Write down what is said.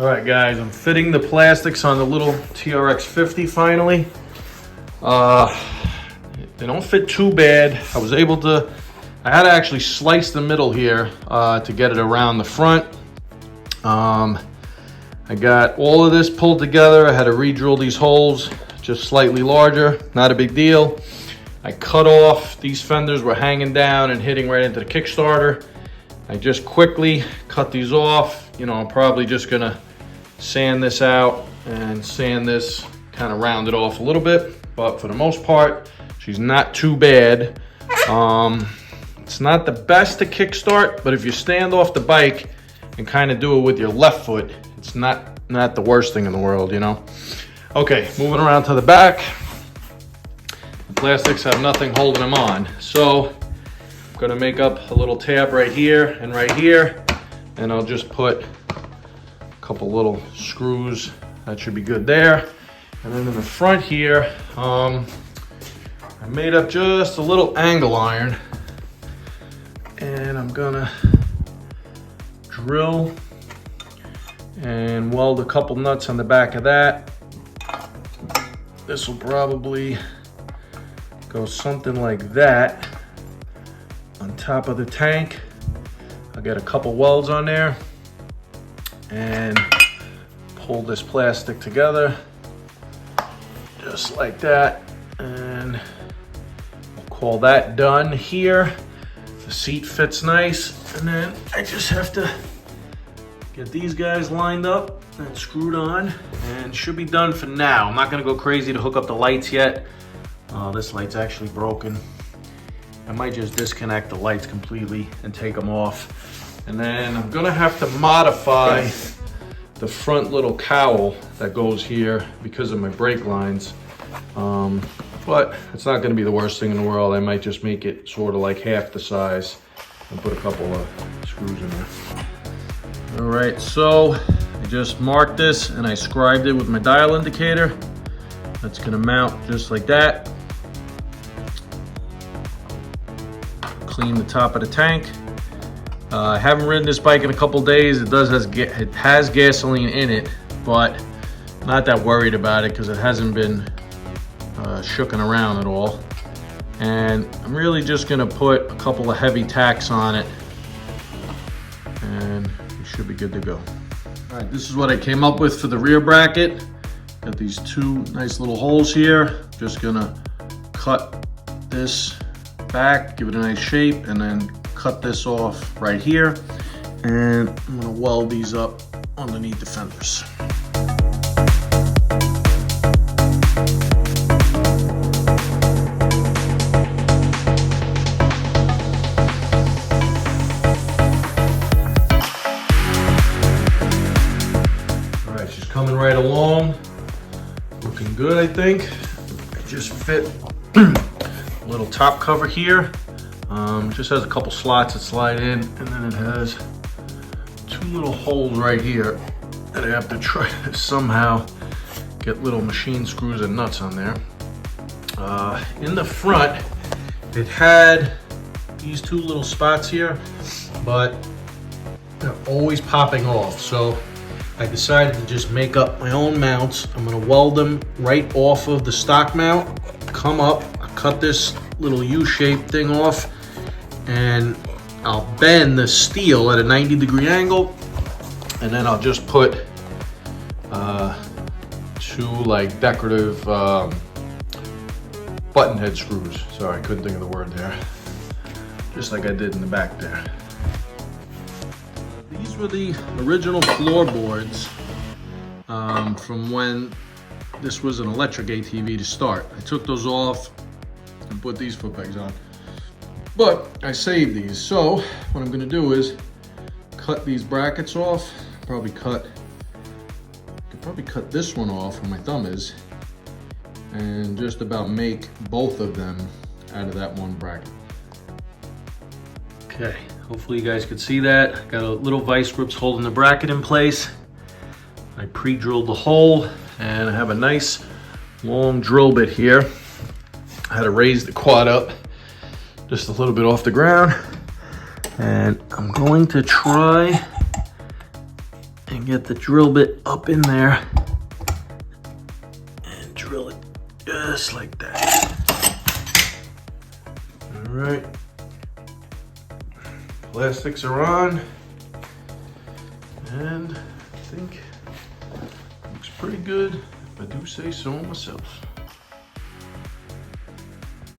All right, guys, I'm fitting the plastics on the little TRX50 finally. They don't fit too bad. I had to actually slice the middle here to get it around the front. I got all of this pulled together. I had to re-drill these holes, just slightly larger, not a big deal. I cut off, these fenders were hanging down and hitting right into the Kickstarter. I just quickly cut these off. You know, I'm probably just gonna sand this out and sand this, kind of round it off a little bit. But for the most part, she's not too bad. It's not the best to kickstart, but if you stand off the bike and kind of do it with your left foot, it's not the worst thing in the world, you know? Okay, moving around to the back. The plastics have nothing holding them on. So I'm gonna make up a little tab right here, and I'll just put a couple little screws. That should be good there. And then in the front here, I made up just a little angle iron, and I'm gonna drill and weld a couple nuts on the back of that. This will probably go something like that on top of the tank. I'll get a couple welds on there and pull this plastic together just like that, and we'll call that done here. The seat fits nice, and then I just have to get these guys lined up and screwed on, and should be done for now. I'm not gonna go crazy to hook up the lights yet. This light's actually broken. I might just disconnect the lights completely and take them off. And then I'm gonna have to modify the front little cowl that goes here because of my brake lines. But it's not gonna be the worst thing in the world. I might just make it sort of like half the size and put a couple of screws in there. All right, so I just marked this and I scribed it with my dial indicator. That's gonna mount just like that. Clean the top of the tank. I haven't ridden this bike in a couple days. It has gasoline in it, but not that worried about it because it hasn't been shooken around at all. And I'm really just gonna put a couple of heavy tacks on it, and we should be good to go. All right, this is what I came up with for the rear bracket. Got these two nice little holes here. Just gonna cut this back, give it a nice shape, and then cut this off right here. And I'm gonna weld these up underneath the fenders. All right, she's coming right along. Looking good, I think. I just fit a little top cover here. Just has a couple slots that slide in, and then it has two little holes right here that I have to try to somehow get little machine screws and nuts on there. In the front, it had these two little spots here, but they're always popping off. So I decided to just make up my own mounts. I'm gonna weld them right off of the stock mount, come up, cut this little U-shaped thing off, and I'll bend the steel at a 90-degree angle, and then I'll just put two like decorative button head screws. Sorry, I couldn't think of the word there. Just like I did in the back there. These were the original floorboards from when this was an electric ATV to start. I took those off and put these foot pegs on, but I saved these. So what I'm gonna do is cut these brackets off. Probably cut this one off where my thumb is, and just about make both of them out of that one bracket. Okay, hopefully you guys could see that. Got a little vice grips holding the bracket in place. I pre-drilled the hole, and I have a nice long drill bit here. I had to raise the quad up just a little bit off the ground, and I'm going to try and get the drill bit up in there and drill it just like that. All right, plastics are on, and I think looks pretty good if I do say so myself.